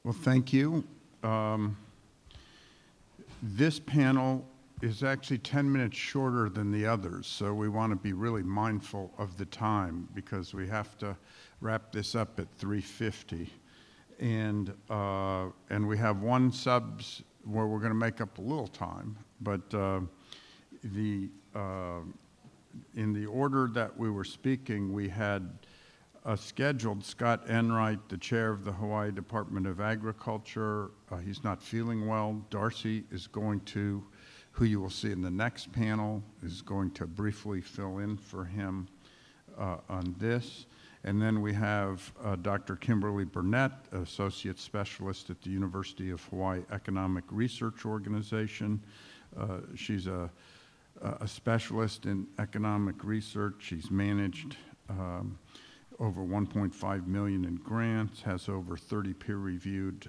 Well, thank you. This panel is actually 10 minutes shorter than the others, so we want to be really mindful of the time because we have to wrap this up at 3:50. And we have one subs where we're going to make up a little time, but in the order that we were speaking, we had scheduled Scott Enright, the chair of the Hawaii Department of Agriculture. He's not feeling well. Darcy is going to, who you will see in the next panel, is going to briefly fill in for him on this. And then we have Dr. Kimberly Burnett, Associate Specialist at the University of Hawaii Economic Research Organization. She's a specialist in economic research. She's managed over 1.5 million in grants, has over 30 peer-reviewed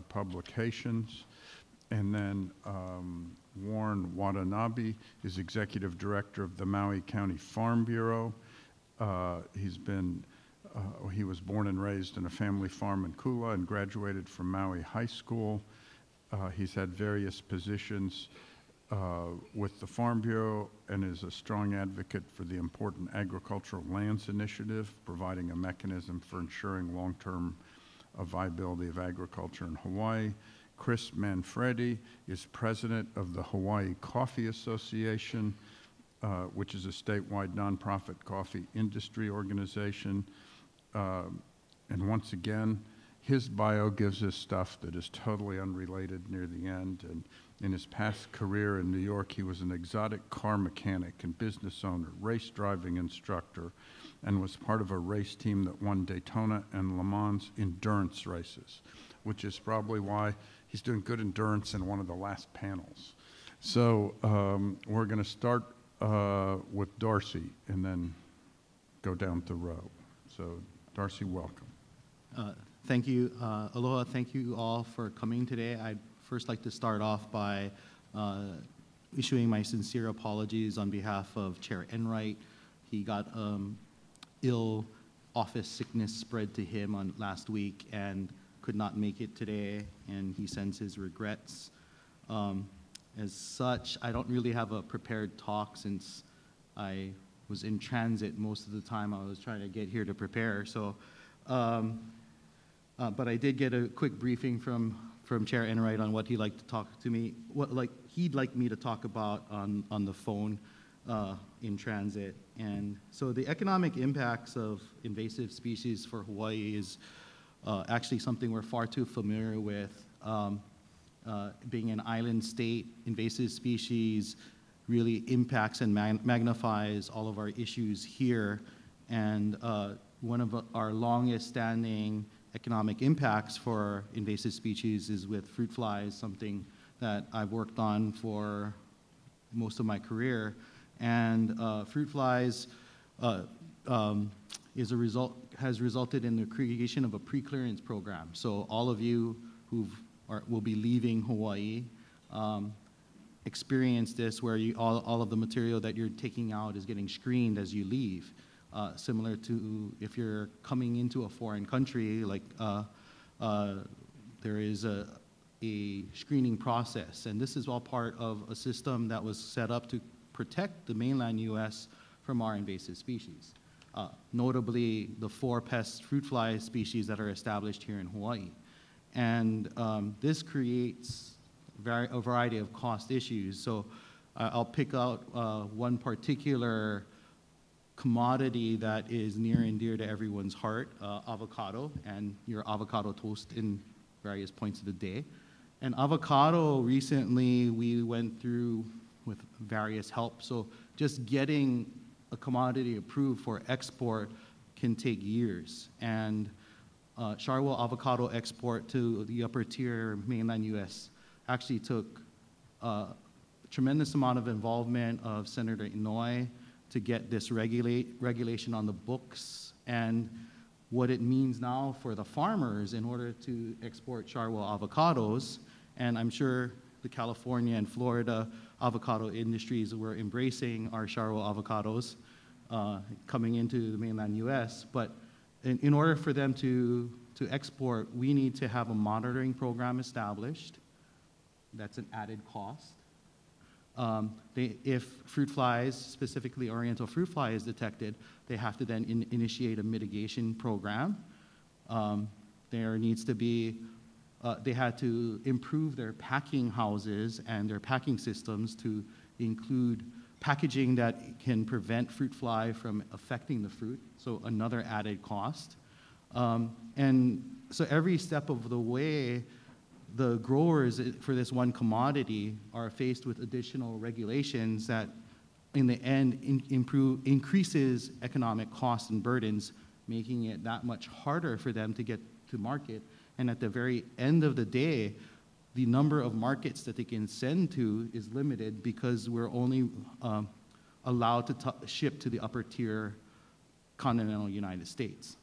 publications. And then Warren Watanabe is Executive Director of the Maui County Farm Bureau. He was born and raised in a family farm in Kula and graduated from Maui High School. He's had various positions with the Farm Bureau and is a strong advocate for the important Agricultural Lands Initiative, providing a mechanism for ensuring long-term viability of agriculture in Hawaii. Chris Manfredi is president of the Hawaii Coffee Association, which is a statewide nonprofit coffee industry organization. And once again, his bio gives us stuff that is totally unrelated near the end. And in his past career in New York, he was an exotic car mechanic and business owner, race driving instructor, and was part of a race team that won Daytona and Le Mans endurance races, which is probably why he's doing good endurance in one of the last panels. So we're going to start with Darcy and then go down the row. So Darcy, welcome. Thank you. Aloha, thank you all for coming today. I'd first like to start off by issuing my sincere apologies on behalf of Chair Enright. He got ill office sickness spread to him on last week and could not make it today, and he sends his regrets. As such, I don't really have a prepared talk since I was in transit most of the time I was trying to get here to prepare. So, but I did get a quick briefing from Chair Enright on what he'd like to talk to me, he'd like me to talk about on the phone in transit. And so the economic impacts of invasive species for Hawaii is actually something we're far too familiar with. Being an island state, invasive species really impacts and magnifies all of our issues here. And one of our longest standing economic impacts for invasive species is with fruit flies, something that I've worked on for most of my career. And fruit flies has resulted in the creation of a pre-clearance program. So all of you who will be leaving Hawaii experience this, where all of the material that you're taking out is getting screened as you leave. Similar to if you're coming into a foreign country, like there is a screening process. And this is all part of a system that was set up to protect the mainland U.S. from our invasive species. Notably, the 4 pest fruit fly species that are established here in Hawaii. And this creates a variety of cost issues. So I'll pick out one particular commodity that is near and dear to everyone's heart, avocado, and your avocado toast in various points of the day. And avocado, recently we went through with various help. So just getting a commodity approved for export can take years. And Charwell avocado export to the upper tier mainland U.S. actually took a tremendous amount of involvement of Senator Inouye to get this regulation on the books, and what it means now for the farmers in order to export Charwell avocados. And I'm sure the California and Florida avocado industries were embracing our Charwell avocados coming into the mainland U.S., but in order for them to to export, we need to have a monitoring program established. That's an added cost. If fruit flies, specifically oriental fruit fly, is detected, they have to then initiate a mitigation program. There needs to be, they had to improve their packing houses and their packing systems to include packaging that can prevent fruit fly from affecting the fruit, so another added cost. And so every step of the way, the growers for this one commodity are faced with additional regulations that in the end increases economic costs and burdens, making it that much harder for them to get to market. And at the very end of the day, the number of markets that they can send to is limited because we're only allowed to ship to the upper tier continental United States.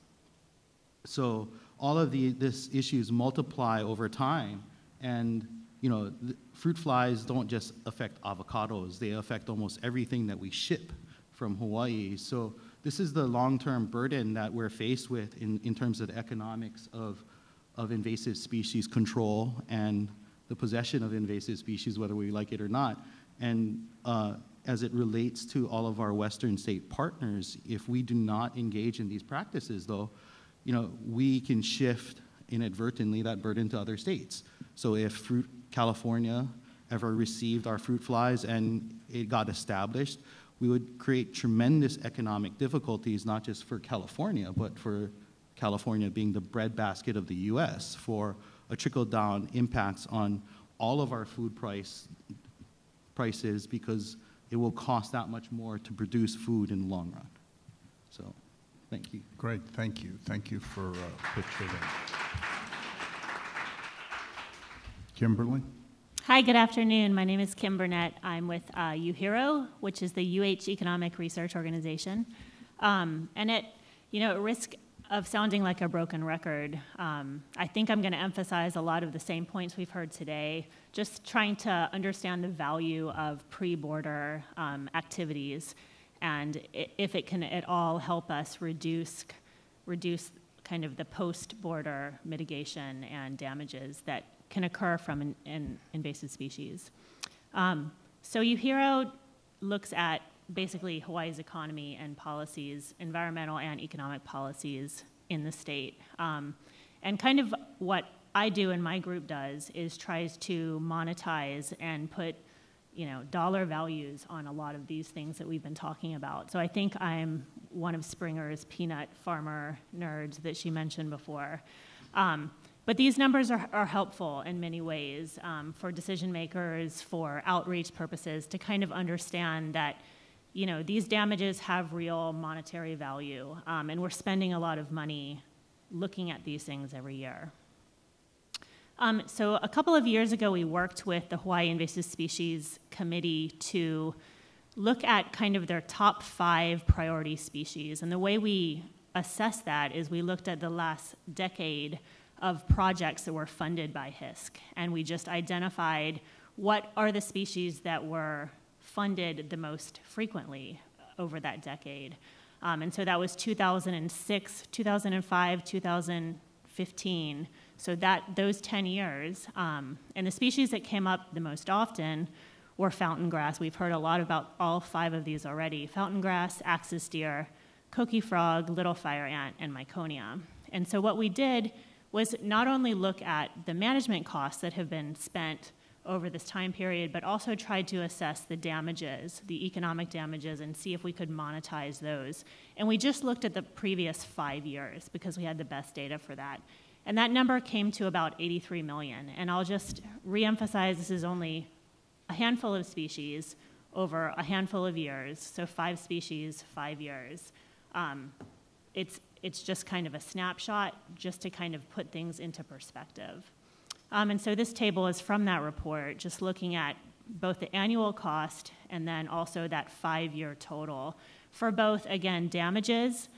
So all of these issues multiply over time, and fruit flies don't just affect avocados, they affect almost everything that we ship from Hawaii. So this is the long-term burden that we're faced with in terms of the economics of invasive species control and the possession of invasive species, whether we like it or not. And as it relates to all of our Western state partners, if we do not engage in these practices, though, we can shift inadvertently that burden to other states. So if California ever received our fruit flies and it got established, we would create tremendous economic difficulties, not just for California, but for California being the breadbasket of the US, for a trickle-down impacts on all of our food prices because it will cost that much more to produce food in the long run. So, thank you. Great, thank you. Thank you for pitching in. Kimberly? Hi, good afternoon. My name is Kim Burnett. I'm with UHERO, which is the UH Economic Research Organization. And at risk of sounding like a broken record, I think I'm going to emphasize a lot of the same points we've heard today, just trying to understand the value of pre-border activities, and if it can at all help us reduce kind of the post-border mitigation and damages that can occur from an invasive species. So UHERO looks at basically Hawaii's economy and policies, environmental and economic policies in the state. And kind of what I do and my group does is tries to monetize and put dollar values on a lot of these things that we've been talking about. So I think I'm one of Springer's peanut farmer nerds that she mentioned before. But these numbers are helpful in many ways for decision makers, for outreach purposes, to kind of understand that these damages have real monetary value, and we're spending a lot of money looking at these things every year. So a couple of years ago, we worked with the Hawaii Invasive Species Committee to look at kind of their top 5 priority species. And the way we assess that is we looked at the last decade of projects that were funded by HISC, and we just identified what are the species that were funded the most frequently over that decade. And so that was 2006, 2005, 2015. So those 10 years. And the species that came up the most often were fountain grass. We've heard a lot about all 5 of these already. Fountain grass, axis deer, coqui frog, little fire ant, and Myconia. And so what we did was not only look at the management costs that have been spent over this time period, but also tried to assess the damages, the economic damages, and see if we could monetize those. And we just looked at the previous 5 years because we had the best data for that. And that number came to about 83 million. And I'll just reemphasize this is only a handful of species over a handful of years. So 5 species, 5 years. It's just kind of a snapshot just to kind of put things into perspective. And so this table is from that report, just looking at both the annual cost and then also that 5-year total for both, again, damages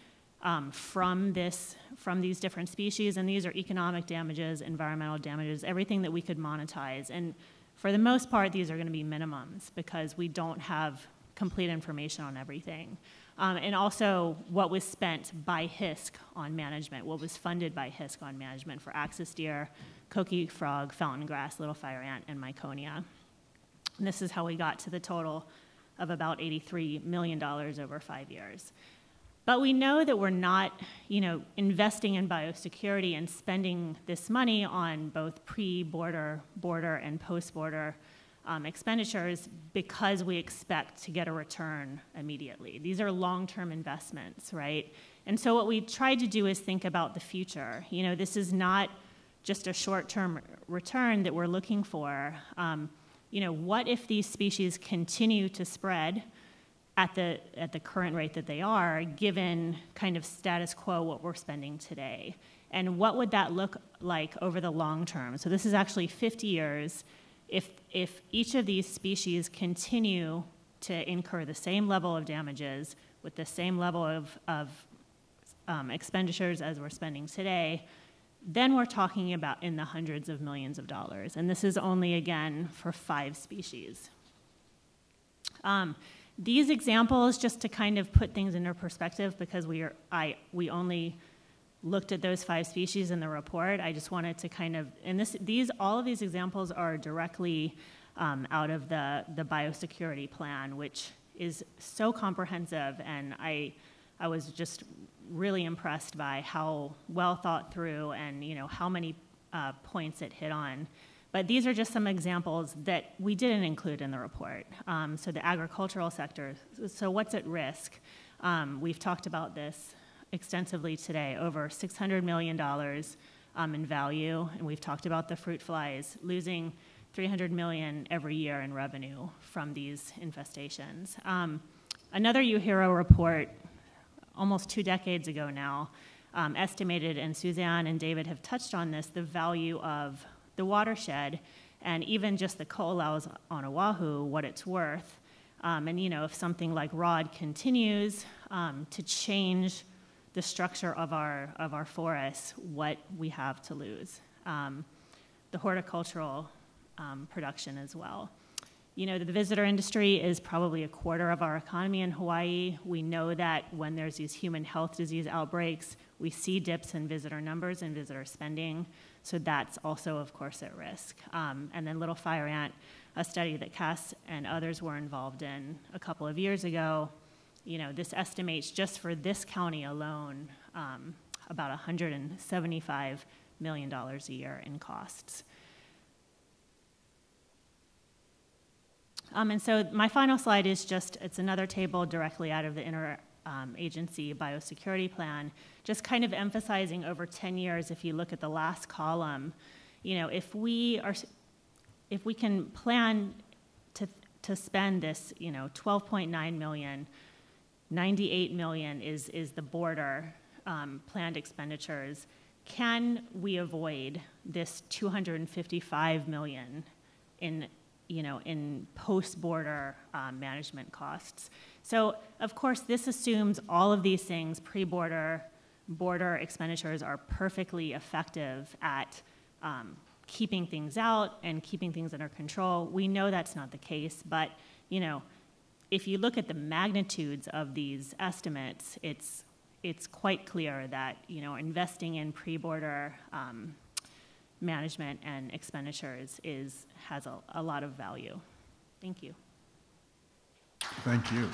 from these different species, and these are economic damages, environmental damages, everything that we could monetize. And for the most part, these are going to be minimums because we don't have complete information on everything. And also what was spent by HISC on management, what was funded by HISC on management for axis deer, coqui frog, fountain grass, little fire ant, and Myconia. And this is how we got to the total of about $83 million over 5 years. But we know that we're not, investing in biosecurity and spending this money on both pre-border, border, and post-border expenditures because we expect to get a return immediately. These are long-term investments, right? And so what we tried to do is think about the future. This is not just a short-term return that we're looking for. What if these species continue to spread at the current rate that they are, given kind of status quo what we're spending today? And what would that look like over the long term? So this is actually 50 years. If each of these species continue to incur the same level of damages with the same level of expenditures as we're spending today, then we're talking about in the hundreds of millions of dollars. And this is only, again, for 5 species. These examples, just to kind of put things into perspective, because we only looked at those 5 species in the report. I just wanted to kind of, and all of these examples are directly out of the biosecurity plan, which is so comprehensive, and I was just really impressed by how well thought through and how many points it hit on. But these are just some examples that we didn't include in the report. So the agricultural sector, so what's at risk? We've talked about this extensively today, over $600 million in value, and we've talked about the fruit flies losing $300 million every year in revenue from these infestations. Another UHERO report, almost 2 decades ago now, estimated, and Suzanne and David have touched on this, the value of the watershed and even just the ko'olaus on Oahu, what it's worth. And if something like ROD continues to change the structure of our forests, what we have to lose. The horticultural production as well. The visitor industry is probably 1/4 of our economy in Hawaii. We know that when there's these human health disease outbreaks, we see dips in visitor numbers and visitor spending. So that's also, of course, at risk. And then little fire ant, a study that Cass and others were involved in a couple of years ago, this estimates just for this county alone about $175 million a year in costs. And so my final slide is it's another table directly out of the interagency biosecurity plan, just kind of emphasizing over 10 years, if you look at the last column, if we can plan to spend this, $12.9 million, $98 million is the border planned expenditures. Can we avoid this $255 million in post-border management costs? So, of course, this assumes all of these things, pre-border, border expenditures, are perfectly effective at keeping things out and keeping things under control. We know that's not the case, but, if you look at the magnitudes of these estimates, it's quite clear that, investing in pre-border management and expenditures has a lot of value. Thank you. Thank you.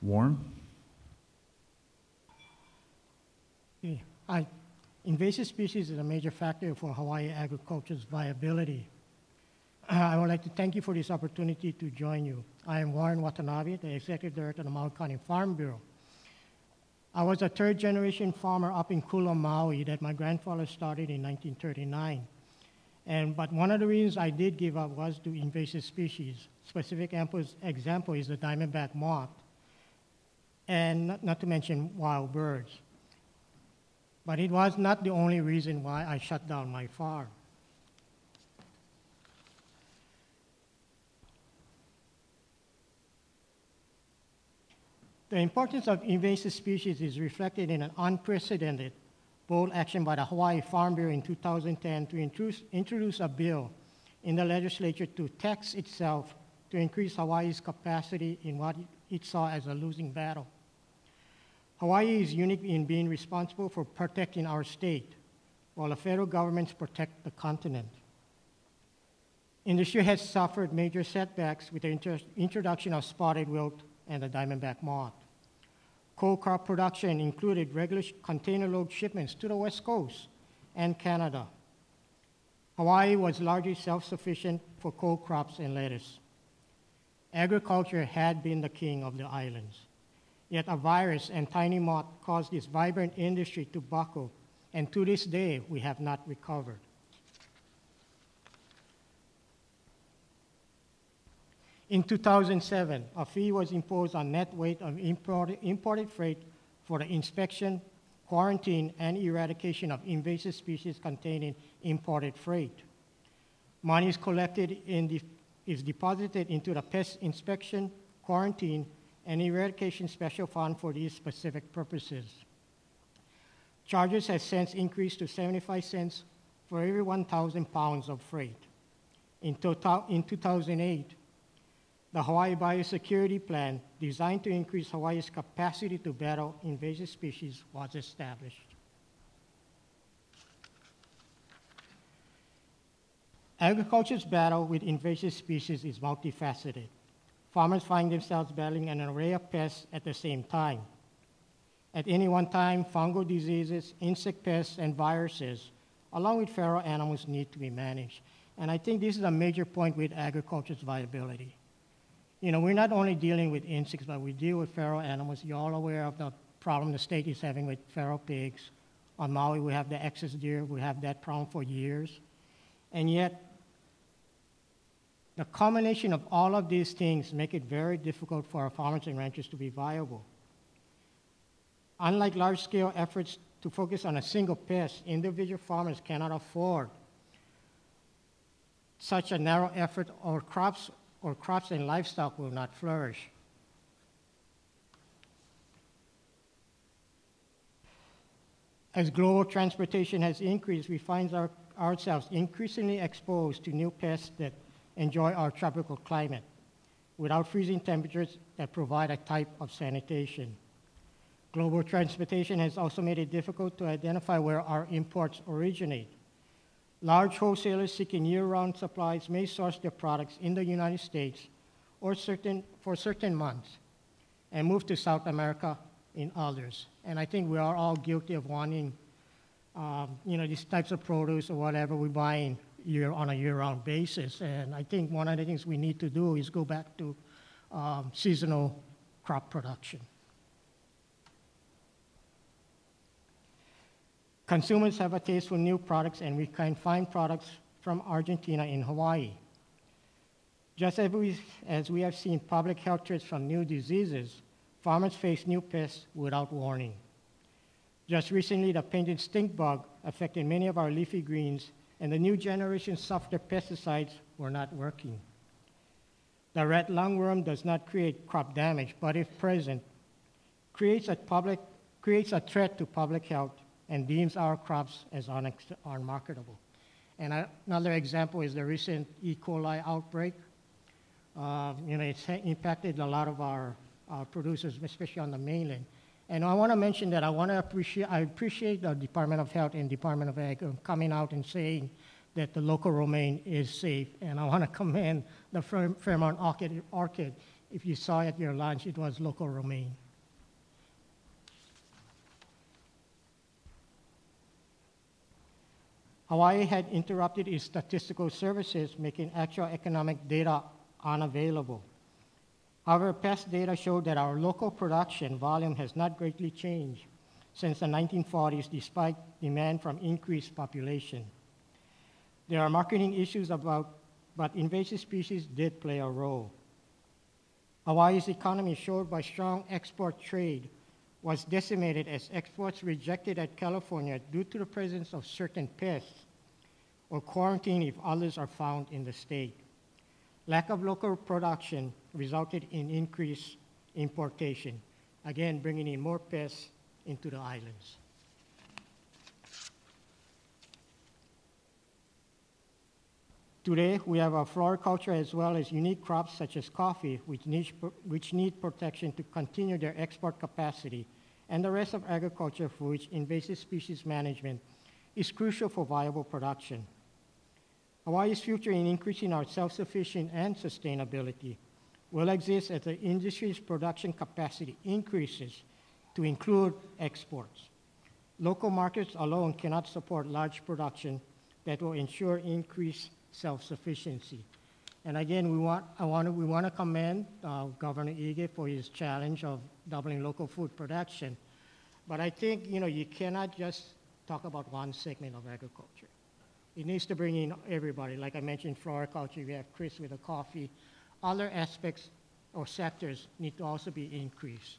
Warren? Invasive species is a major factor for Hawaii agriculture's viability. I would like to thank you for this opportunity to join you. I am Warren Watanabe, the Executive Director of the Maui County Farm Bureau. I was a 3rd-generation farmer up in Kula, Maui, that my grandfather started in 1939. But one of the reasons I did give up was to invasive species. Specific example is the diamondback moth, and not to mention wild birds. But it was not the only reason why I shut down my farm. The importance of invasive species is reflected in an unprecedented, bold action by the Hawaii Farm Bureau in 2010 to introduce a bill in the legislature to tax itself to increase Hawaii's capacity in what it saw as a losing battle. Hawaii is unique in being responsible for protecting our state, while the federal governments protect the continent. Industry has suffered major setbacks with the introduction of spotted wilt and the diamondback moth. Coal crop production included regular container load shipments to the West Coast and Canada. Hawaii was largely self-sufficient for coal crops and lettuce. Agriculture had been the king of the islands. Yet a virus and tiny moth caused this vibrant industry to buckle, and to this day, we have not recovered. In 2007, a fee was imposed on net weight of imported freight for the inspection, quarantine, and eradication of invasive species containing imported freight. Money is collected is deposited into the pest inspection, quarantine, and eradication special fund for these specific purposes. Charges have since increased to 75 cents for every 1,000 pounds of freight. In 2008, the Hawaii Biosecurity Plan, designed to increase Hawaii's capacity to battle invasive species, was established. Agriculture's battle with invasive species is multifaceted. Farmers find themselves battling an array of pests at the same time. At any one time, fungal diseases, insect pests, and viruses, along with feral animals, need to be managed. And I think this is a major point with agriculture's viability. You know, we're not only dealing with insects, but we deal with feral animals. You're all aware of the problem the state is having with feral pigs. On Maui, we have the excess deer. We have that problem for years. And yet, the combination of all of these things make it very difficult for our farmers and ranchers to be viable. Unlike large-scale efforts to focus on a single pest, individual farmers cannot afford such a narrow effort, or crops and livestock will not flourish. As global transportation has increased, we find ourselves increasingly exposed to new pests that enjoy our tropical climate without freezing temperatures that provide a type of sanitation. Global transportation has also made it difficult to identify where our imports originate. Large wholesalers seeking year-round supplies may source their products in the United States for certain months and move to South America in others. And I think we are all guilty of wanting, these types of produce or whatever we're buying on a year-round basis. And I think one of the things we need to do is go back to seasonal crop production. Consumers have a taste for new products, and we can find products from Argentina in Hawaii. Just as we have seen public health threats from new diseases, farmers face new pests without warning. Just recently, the painted stink bug affected many of our leafy greens, and the new generation softer pesticides were not working. The red lungworm does not create crop damage, but if present, creates a threat to public health and deems our crops as unmarketable. And another example is the recent E. coli outbreak. It's impacted a lot of our producers, especially on the mainland. And I want to mention that I appreciate the Department of Health and Department of Ag coming out and saying that the local romaine is safe. And I want to commend the Fairmont Orchid. If you saw it at your lunch, it was local romaine. Hawaii had interrupted its statistical services, making actual economic data unavailable. However, past data showed that our local production volume has not greatly changed since the 1940s, despite demand from increased population. There are marketing issues but invasive species did play a role. Hawaii's economy, showed by strong export trade, was decimated as exports rejected at California due to the presence of certain pests, or quarantine if others are found in the state. Lack of local production resulted in increased importation, again bringing in more pests into the islands. Today, we have our floriculture as well as unique crops such as coffee, which need protection to continue their export capacity, and the rest of agriculture for which invasive species management is crucial for viable production. Hawaii's future in increasing our self-sufficiency and sustainability will exist as the industry's production capacity increases to include exports. Local markets alone cannot support large production that will ensure increased self-sufficiency. And again, we want to commend Governor Ige for his challenge of doubling local food production. But I think you cannot just talk about one segment of agriculture. It needs to bring in everybody. Like I mentioned, floriculture, we have Chris with the coffee. Other aspects or sectors need to also be increased.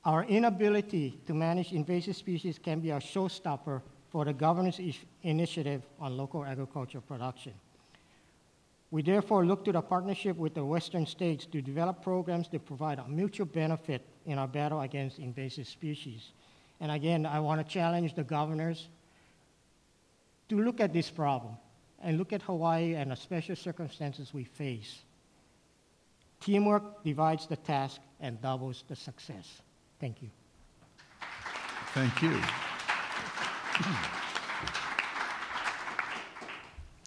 Our inability to manage invasive species can be a showstopper for the governor's initiative on local agriculture production. We therefore look to the partnership with the Western states to develop programs that provide a mutual benefit in our battle against invasive species. And again, I want to challenge the governors to look at this problem and look at Hawaii and the special circumstances we face. Teamwork divides the task and doubles the success. Thank you. Thank you.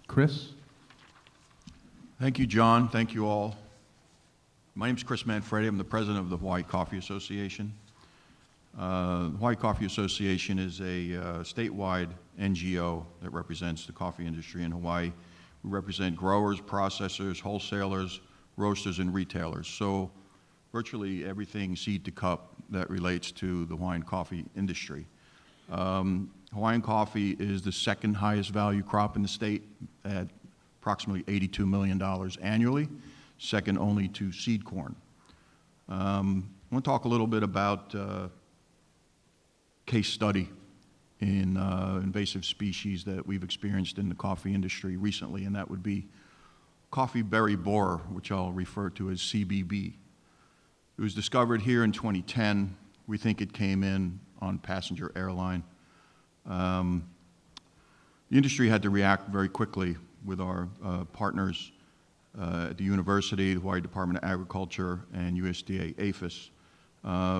Chris? Thank you, John. Thank you all. My name is Chris Manfredi. I'm the president of the Hawaii Coffee Association. The Hawaii Coffee Association is a statewide NGO that represents the coffee industry in Hawaii. We represent growers, processors, wholesalers, roasters, and retailers. So virtually everything seed to cup that relates to the Hawaiian coffee industry. Hawaiian coffee is the second highest value crop in the state at approximately $82 million annually, second only to seed corn. I want to talk a little bit about case study in invasive species that we've experienced in the coffee industry recently, and that would be coffee berry borer, which I'll refer to as CBB. It was discovered here in 2010. We think it came in on passenger airline. The industry had to react very quickly with our partners at the university, the Hawaii Department of Agriculture, and USDA APHIS.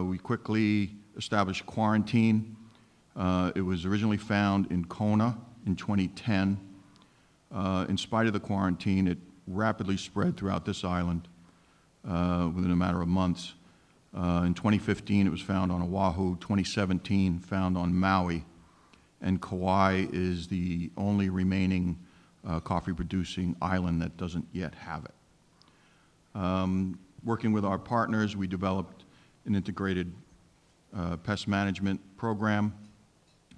We quickly established quarantine. It was originally found in Kona in 2010. In spite of the quarantine, it rapidly spread throughout this island within a matter of months. In 2015, it was found on Oahu. 2017, found on Maui. And Kauai is the only remaining coffee-producing island that doesn't yet have it. Working with our partners, we developed an integrated pest management program.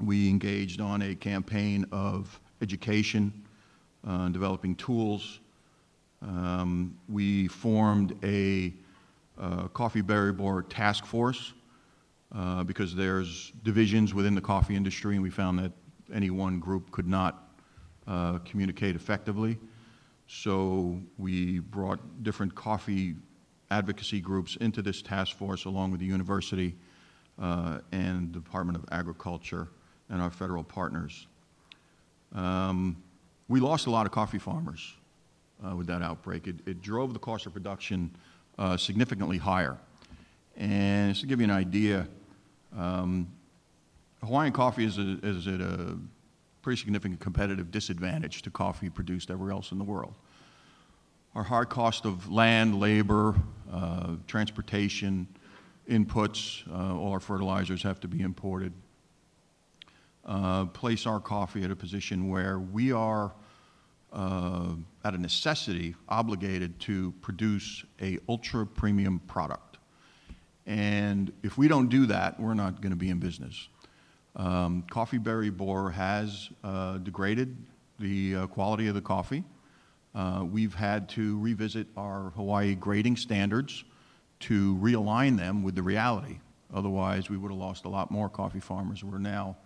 We engaged on a campaign of education, developing tools. We formed a coffee berry borer task force because there's divisions within the coffee industry, and we found that any one group could not communicate effectively. So we brought different coffee advocacy groups into this task force along with the university and the Department of Agriculture and our federal partners. We lost a lot of coffee farmers with that outbreak. It drove the cost of production significantly higher. And just to give you an idea, Hawaiian coffee is at a pretty significant competitive disadvantage to coffee produced everywhere else in the world. Our hard cost of land, labor, transportation, inputs, all our fertilizers have to be imported, place our coffee at a position where we are, at a necessity, obligated to produce a ultra-premium product. And if we don't do that, we're not going to be in business. Coffee berry borer has degraded the quality of the coffee. We've had to revisit our Hawaii grading standards to realign them with the reality. Otherwise, we would have lost a lot more coffee farmers. We're now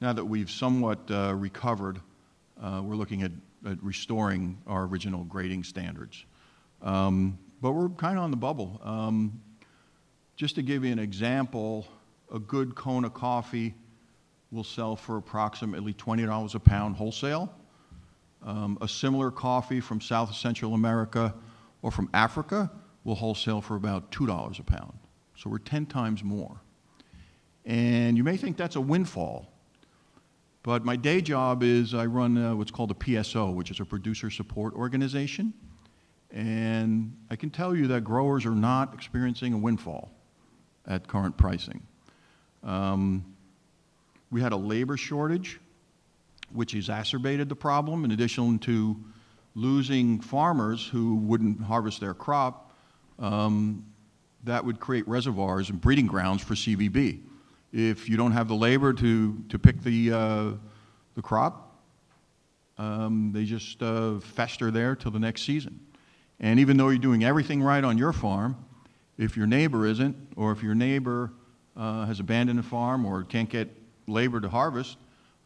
that we've somewhat recovered, we're looking at restoring our original grading standards. But we're kind of on the bubble. Just to give you an example, a good Kona coffee will sell for approximately $20 a pound wholesale. A similar coffee from South Central America or from Africa will wholesale for about $2 a pound. So we're 10 times more. And you may think that's a windfall, but my day job is I run what's called a PSO, which is a producer support organization. And I can tell you that growers are not experiencing a windfall at current pricing. We had a labor shortage, which exacerbated the problem, in addition to losing farmers who wouldn't harvest their crop. That would create reservoirs and breeding grounds for CVB. If you don't have the labor to pick the crop, they just fester there till the next season. And even though you're doing everything right on your farm, if your neighbor isn't, or if your neighbor has abandoned the farm or can't get labor to harvest,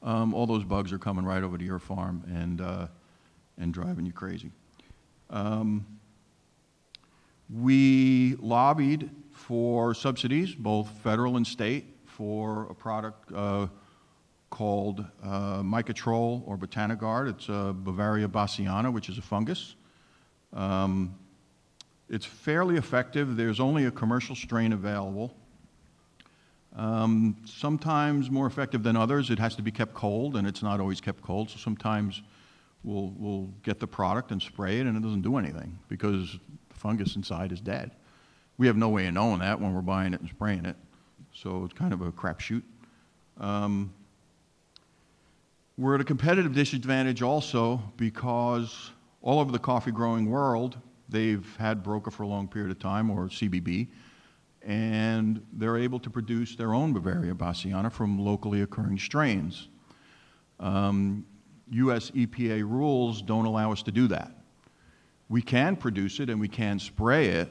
all those bugs are coming right over to your farm and driving you crazy. We lobbied for subsidies, both federal and state, for a product called Mycotrol or Botanigard. It's Bavaria bassiana, which is a fungus. It's fairly effective. There's only a commercial strain available. Sometimes more effective than others. It has to be kept cold, and it's not always kept cold. So sometimes we'll get the product and spray it, and it doesn't do anything because the fungus inside is dead. We have no way of knowing that when we're buying it and spraying it. So it's kind of a crapshoot. We're at a competitive disadvantage also because all over the coffee growing world, they've had broker for a long period of time, or CBB, and they're able to produce their own Bavaria bassiana from locally occurring strains. US EPA rules don't allow us to do that. We can produce it and we can spray it,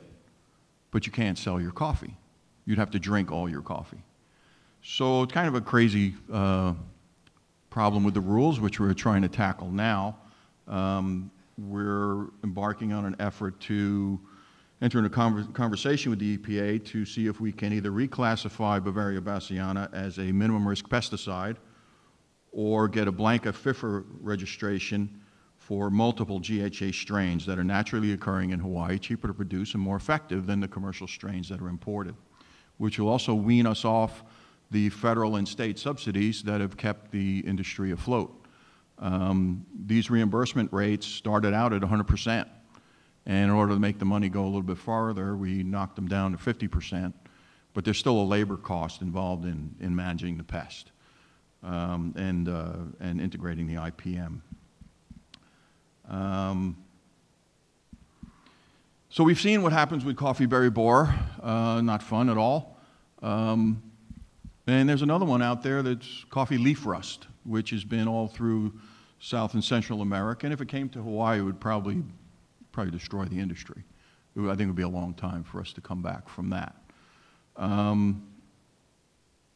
but you can't sell your coffee. You'd have to drink all your coffee. So it's kind of a crazy problem with the rules, which we're trying to tackle now. We're embarking on an effort to enter into conversation with the EPA to see if we can either reclassify Bavaria bassiana as a minimum risk pesticide or get a blanket FIFR registration for multiple GHA strains that are naturally occurring in Hawaii, cheaper to produce and more effective than the commercial strains that are imported, which will also wean us off the federal and state subsidies that have kept the industry afloat. These reimbursement rates started out at 100%, and in order to make the money go a little bit farther, we knocked them down to 50%, but there's still a labor cost involved in managing the pest and integrating the IPM. So we've seen what happens with coffee berry borer, not fun at all. And there's another one out there that's coffee leaf rust, which has been all through South and Central America. And if it came to Hawaii, it would probably destroy the industry. I think it would be a long time for us to come back from that.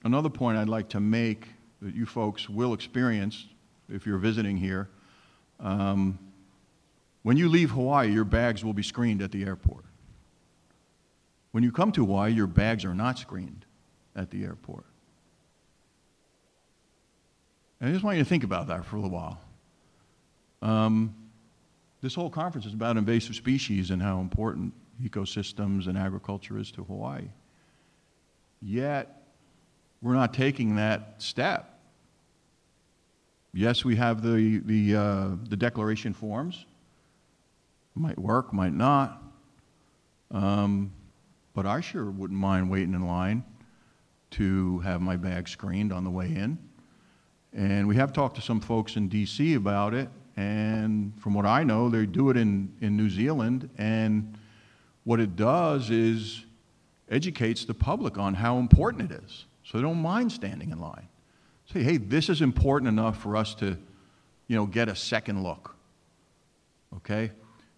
Another point I'd like to make that you folks will experience if you're visiting here, when you leave Hawaii, your bags will be screened at the airport. When you come to Hawaii, your bags are not screened at the airport. And I just want you to think about that for a little while. This whole conference is about invasive species and how important ecosystems and agriculture is to Hawaii. Yet, we're not taking that step. Yes, we have the declaration forms. Might work, might not. But I sure wouldn't mind waiting in line to have my bag screened on the way in. And we have talked to some folks in DC about it, and from what I know, they do it in New Zealand, and what it does is educates the public on how important it is. So they don't mind standing in line. Say, hey, this is important enough for us to, get a second look. Okay?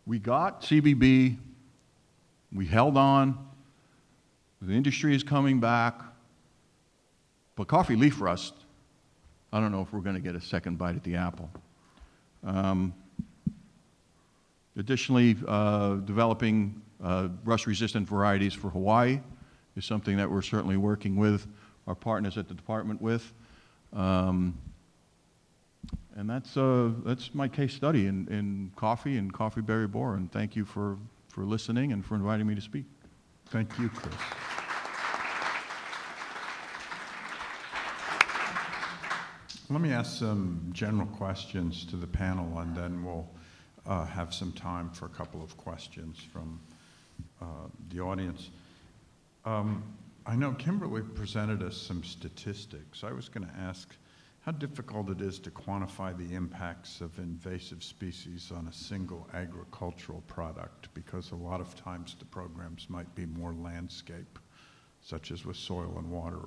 We got CBB, we held on, the industry is coming back, but coffee leaf rust, I don't know if we're going to get a second bite at the apple. Additionally, developing rust-resistant varieties for Hawaii is something that we're certainly working with our partners at the department with. And that's my case study in coffee and coffee berry borer. And thank you for listening and for inviting me to speak. Thank you, Chris. Let me ask some general questions to the panel, and then we'll have some time for a couple of questions from the audience. I know Kimberly presented us some statistics. I was going to ask how difficult it is to quantify the impacts of invasive species on a single agricultural product, because a lot of times the programs might be more landscape, such as with soil and water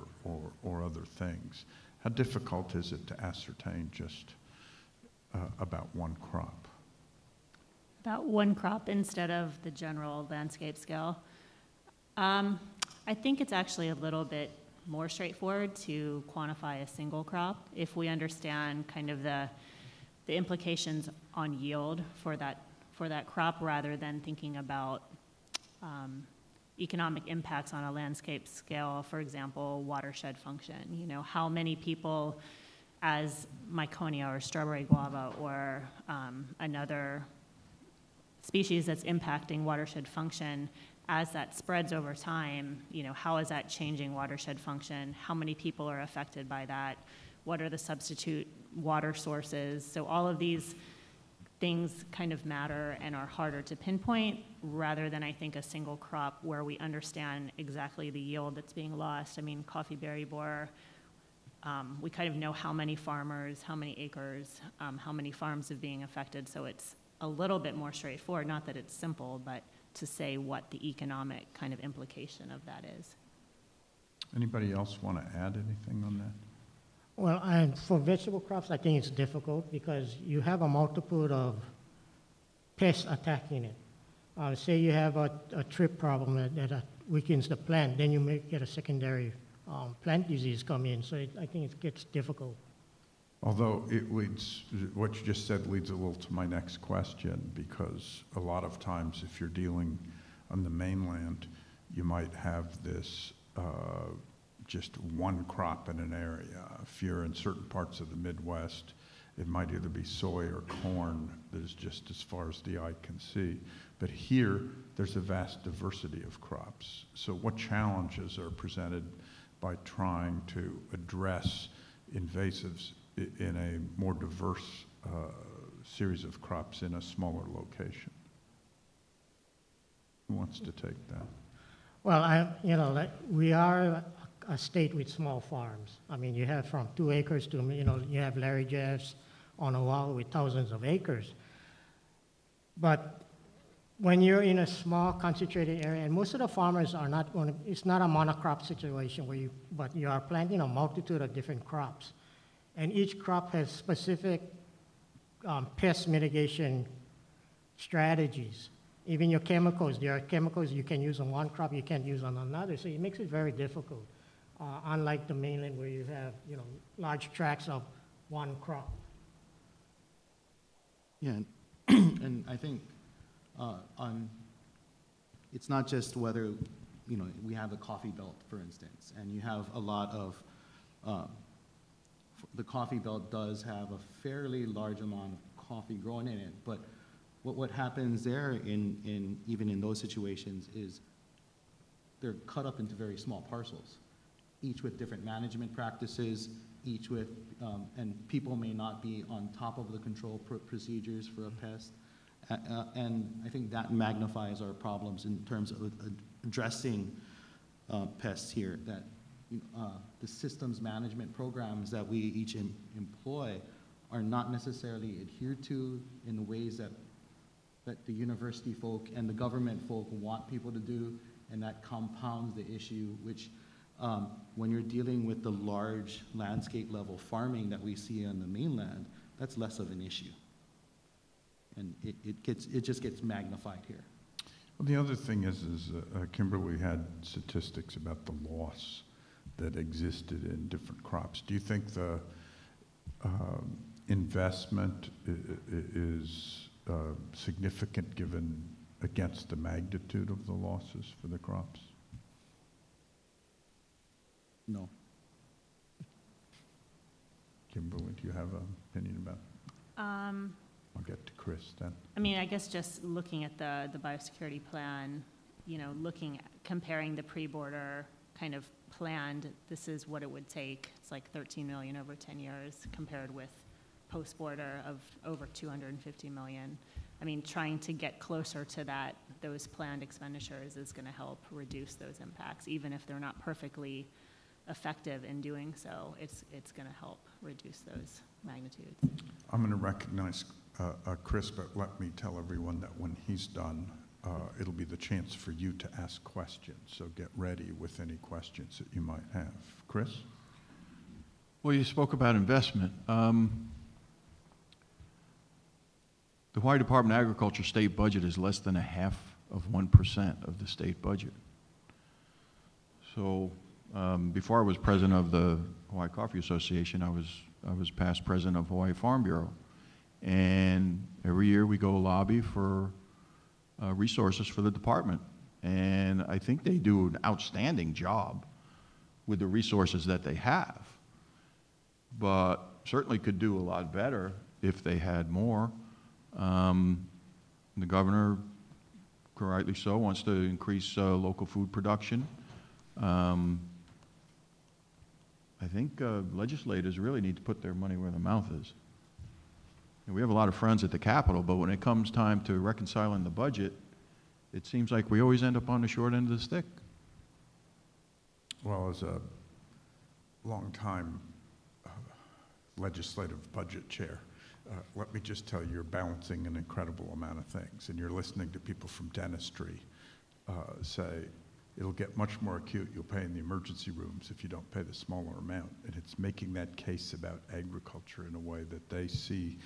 or other things. How difficult is it to ascertain just about one crop? About one crop instead of the general landscape scale. I think it's actually a little bit more straightforward to quantify a single crop if we understand kind of the implications on yield for that crop, rather than thinking about economic impacts on a landscape scale. For example, watershed function. You know, how many people, as Myconia or strawberry guava or another species that's impacting watershed function, as that spreads over time, you know, how is that changing watershed function? How many people are affected by that? What are the substitute water sources? So all of these things kind of matter and are harder to pinpoint, rather than, I think, a single crop where we understand exactly the yield that's being lost. I mean, coffee berry borer, we kind of know how many farmers, how many acres, how many farms are being affected, so it's a little bit more straightforward. Not that it's simple, but to say what the economic kind of implication of that is. Anybody else want to add anything on that? Well, for vegetable crops, I think it's difficult because you have a multitude of pests attacking it. Say you have a trip problem that weakens the plant, then you may get a secondary plant disease come in. So I think it gets difficult. Although what you just said leads a little to my next question, because a lot of times if you're dealing on the mainland, you might have this just one crop in an area. If you're in certain parts of the Midwest, it might either be soy or corn that is just as far as the eye can see. But here, there's a vast diversity of crops. So what challenges are presented by trying to address invasives in a more diverse series of crops in a smaller location? Who wants to take that? Well, we are a state with small farms. I mean, you have from 2 acres to, you have Larry Jeffs on Oahu with thousands of acres. But when you're in a small concentrated area, and most of the farmers are not going to, it's not a monocrop situation but you are planting a multitude of different crops. And each crop has specific pest mitigation strategies. Even your chemicals, there are chemicals you can use on one crop you can't use on another, so it makes it very difficult. Unlike the mainland where you have, large tracts of one crop. Yeah, and I think it's not just whether, we have the coffee belt, for instance, and you have a lot of, the coffee belt does have a fairly large amount of coffee growing in it, but what happens there even in those situations is they're cut up into very small parcels, each with different management practices, each with, and people may not be on top of the control procedures for a pest. And I think that magnifies our problems in terms of addressing pests here, that the systems management programs that we each employ are not necessarily adhered to in the ways that the university folk and the government folk want people to do, and that compounds the issue, which when you're dealing with the large landscape level farming that we see on the mainland, that's less of an issue. And it just gets magnified here. Well, the other thing is Kimberly had statistics about the loss that existed in different crops. Do you think the investment is significant given against the magnitude of the losses for the crops? No. Kimberly, do you have an opinion about it? I'll get to Chris then. I mean, I guess just looking at the biosecurity plan, comparing the pre-border kind of planned, this is what it would take. It's like 13 million over 10 years compared with post-border of over 250 million. I mean, trying to get closer to those planned expenditures is going to help reduce those impacts, even if they're not perfectly effective in doing so. It's going to help reduce those magnitudes. I'm going to recognize Chris, but let me tell everyone that when he's done, it'll be the chance for you to ask questions. So get ready with any questions that you might have. Chris? Well, you spoke about investment. The Hawaii Department of Agriculture state budget is less than 0.5% of the state budget. So before I was president of the Hawaii Coffee Association, I was past president of Hawaii Farm Bureau. And every year we go lobby for resources for the department. And I think they do an outstanding job with the resources that they have, but certainly could do a lot better if they had more. The governor, rightly so, wants to increase local food production. I think legislators really need to put their money where their mouth is. And we have a lot of friends at the Capitol, but when it comes time to reconciling the budget, it seems like we always end up on the short end of the stick. Well, as a longtime legislative budget chair, let me just tell you, you're balancing an incredible amount of things, and you're listening to people from dentistry say, it'll get much more acute, you'll pay in the emergency rooms if you don't pay the smaller amount. And it's making that case about agriculture in a way that they see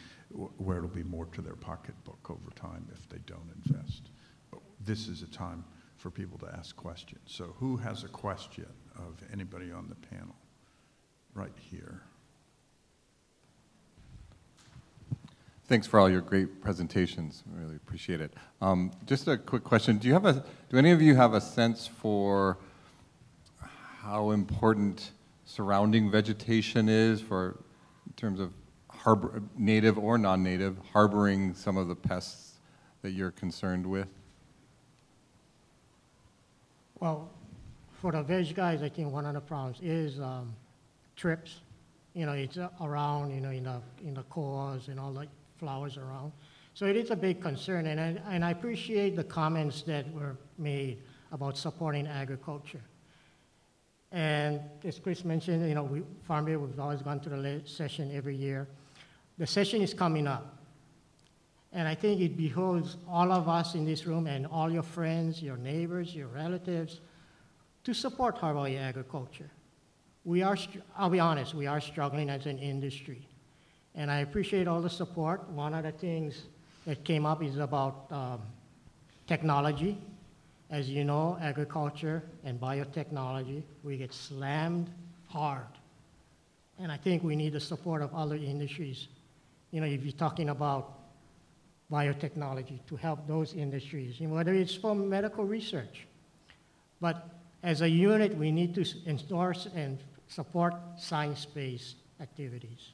where it'll be more to their pocketbook over time if they don't invest. But this is a time for people to ask questions. So who has a question of anybody on the panel? Right here. Thanks for all your great presentations. I really appreciate it. Just a quick question. Do any of you have a sense for how important surrounding vegetation is in terms of native or non-native, harboring some of the pests that you're concerned with? Well, for the veg guys, I think one of the problems is trips. It's around, in the cores and all the flowers around. So it is a big concern, and I appreciate the comments that were made about supporting agriculture. And as Chris mentioned, Farm Bill, we've always gone to the session every year. The session is coming up. And I think it behooves all of us in this room and all your friends, your neighbors, your relatives, to support Hawaii agriculture. I'll be honest, we are struggling as an industry. And I appreciate all the support. One of the things that came up is about technology. As you know, agriculture and biotechnology, we get slammed hard. And I think we need the support of other industries. If you're talking about biotechnology, to help those industries, whether it's for medical research. But as a unit, we need to endorse and support science-based activities.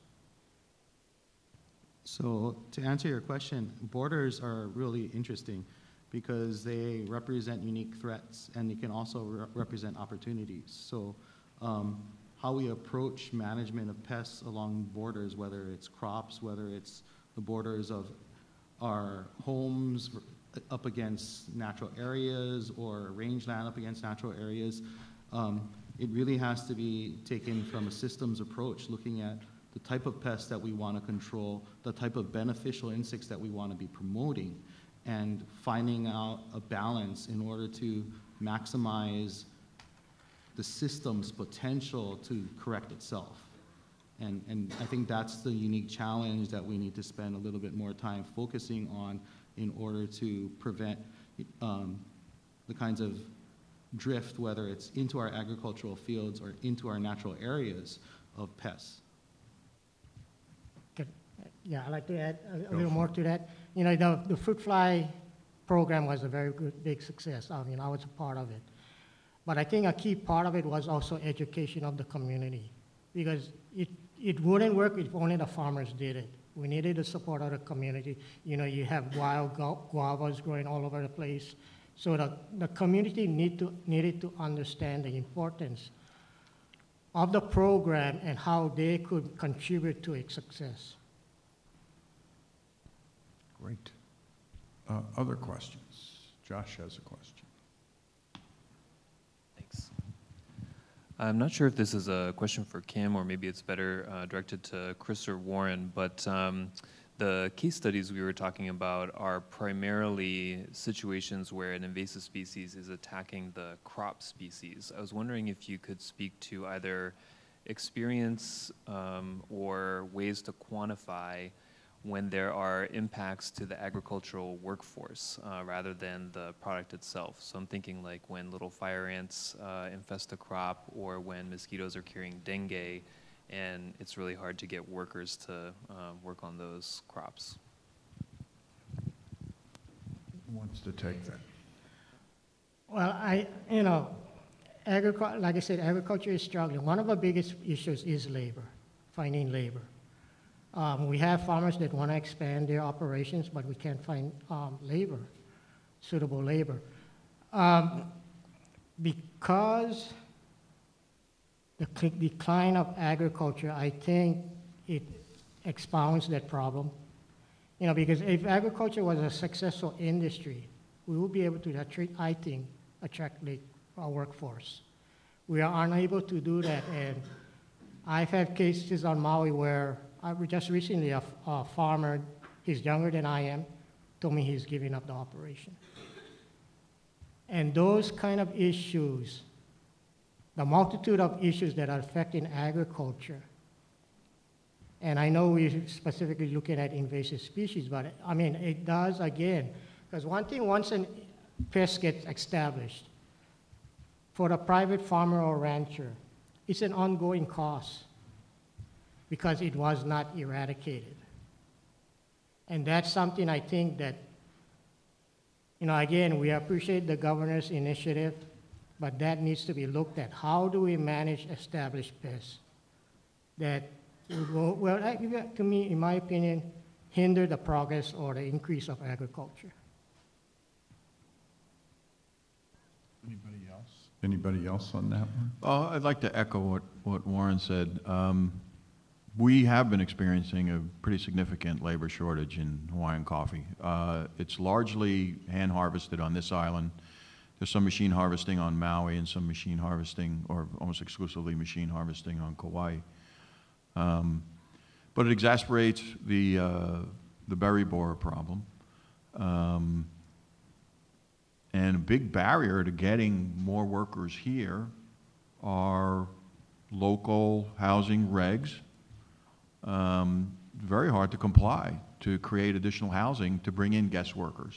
So to answer your question, borders are really interesting because they represent unique threats and they can also represent opportunities. So how we approach management of pests along borders, whether it's crops, whether it's the borders of our homes up against natural areas or rangeland up against natural areas, it really has to be taken from a systems approach, looking at the type of pests that we want to control, the type of beneficial insects that we want to be promoting, and finding out a balance in order to maximize the system's potential to correct itself. And I think that's the unique challenge that we need to spend a little bit more time focusing on in order to prevent the kinds of drift, whether it's into our agricultural fields or into our natural areas of pests. Yeah, I'd like to add a little more to that. The fruit fly program was a very good, big success. I was a part of it. But I think a key part of it was also education of the community, because it wouldn't work if only the farmers did it. We needed the support of the community. You know, you have wild guavas growing all over the place. So the community needed to understand the importance of the program and how they could contribute to its success. Great. Other questions? Josh has a question. Thanks. I'm not sure if this is a question for Kim or maybe it's better directed to Chris or Warren, but the case studies we were talking about are primarily situations where an invasive species is attacking the crop species. I was wondering if you could speak to either experience or ways to quantify when there are impacts to the agricultural workforce rather than the product itself. So I'm thinking like when little fire ants infest a crop, or when mosquitoes are carrying dengue, and it's really hard to get workers to work on those crops. Who wants to take that? Well, like I said, agriculture is struggling. One of the biggest issues is labor, finding labor. We have farmers that want to expand their operations, but we can't find labor, suitable labor. Because the decline of agriculture, I think it expounds that problem. You know, because if agriculture was a successful industry, we would be able to, I think, attract our workforce. We are unable to do that, and I've had cases on Maui where just recently a farmer, he's younger than I am, told me he's giving up the operation. And those kind of issues, the multitude of issues that are affecting agriculture, and I know we're specifically looking at invasive species, but I mean, it does again, because one thing, once a pest gets established, for the private farmer or rancher, it's an ongoing cost because it was not eradicated. And that's something I think that, you know, again, we appreciate the governor's initiative, but that needs to be looked at. How do we manage established pests that will, well, to me, in my opinion, hinder the progress or the increase of agriculture? Anybody else? Anybody else on that one? I'd like to echo what Warren said. We have been experiencing a pretty significant labor shortage in Hawaiian coffee. It's largely hand harvested on this island. There's some machine harvesting on Maui and some machine harvesting, or almost exclusively machine harvesting on Kauai. But it exacerbates the berry borer problem. And a big barrier to getting more workers here are local housing regs. Very hard to comply to create additional housing to bring in guest workers,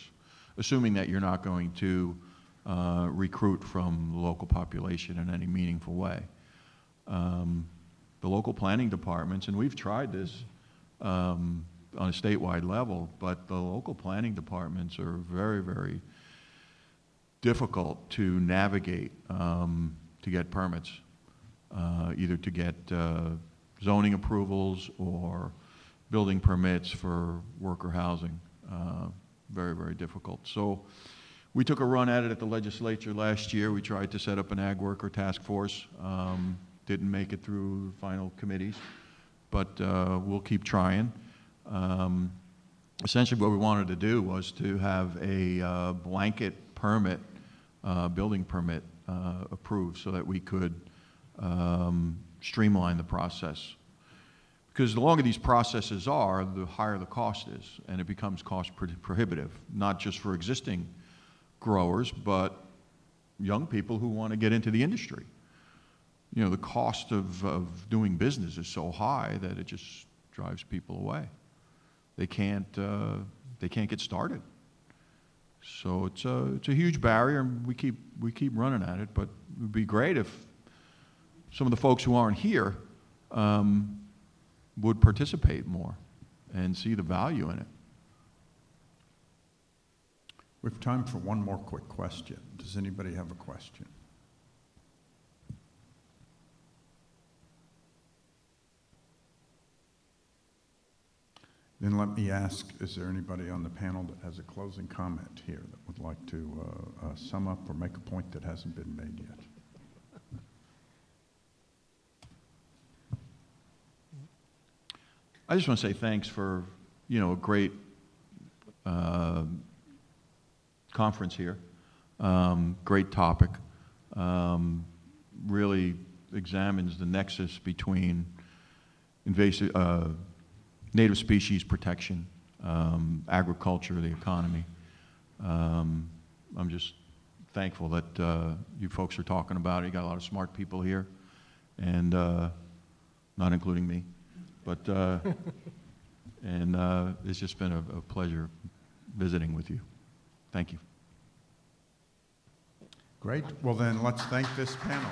assuming that you're not going to recruit from the local population in any meaningful way. The local planning departments, and we've tried this on a statewide level, but the local planning departments are very, very difficult to navigate to get permits, either to get zoning approvals or building permits for worker housing. Very, very difficult. So we took a run at it at the legislature last year. We tried to set up an ag worker task force. Didn't make it through final committees, but we'll keep trying. Essentially what we wanted to do was to have a blanket permit, building permit approved so that we could streamline the process. Because the longer these processes are, the higher the cost is, and it becomes cost prohibitive, not just for existing growers, but young people who want to get into the industry. You know, the cost of doing business is so high that it just drives people away. They can't get started. So it's a huge barrier, and we keep running at it. But it would be great if some of the folks who aren't here would participate more and see the value in it. We have time for one more quick question. Does anybody have a question? Then let me ask, is there anybody on the panel that has a closing comment here that would like to sum up or make a point that hasn't been made yet? I just want to say thanks for, a great conference here. Great topic. Really examines the nexus between invasive, native species protection, agriculture, the economy. I'm just thankful that you folks are talking about it. You got a lot of smart people here, and not including me. But it's just been a pleasure visiting with you. Thank you. Great. Well, then let's thank this panel.